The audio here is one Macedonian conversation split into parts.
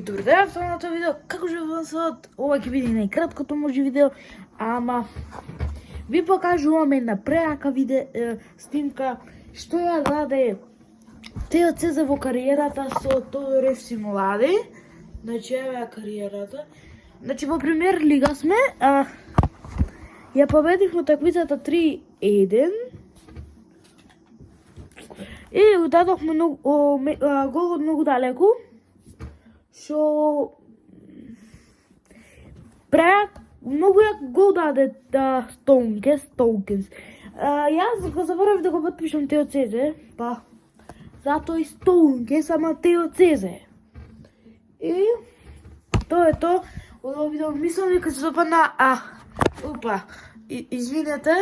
Добре, да, в новото видео, како живеам сад, ова ќе биде најкраткото може видео, ама ви покажувам една преака снимка што ја даде Тео Цезар во кариерата со Тодорев Симолади. Значи, еве кариерата. Значи, во премиер лига сме, ја победивме такмицата 3-1. И удадохме гол од многу далеку. Шо многу јак гол даде Стоункес. Јас го заборавив да го подпишам Тео Цезар, па затоа и Стоункес, ама Тео Цезар. И тоа е тоа. Од видео мислам дека се допадна. Извинете.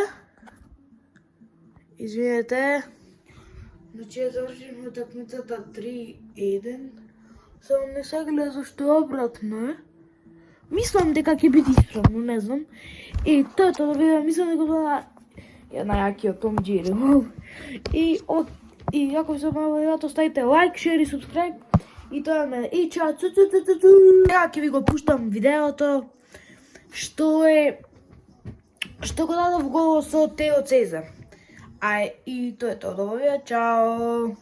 Значи ја завршивме такмицата 3-1. Само не се гледа зашто е обратно. Мислам дека ќе биде исправно, не знам. И тоа е тоа да видео, мислам дека тоа е најакиот Том Џири. И ако се понравило, ставите лайк, шер и субскрайб. И тоа е мене. И чао. Сега ќе ви го пуштам видеото што го дадов гол со Тео Цезар. И тоа е тоа. Добро вечер. Чао.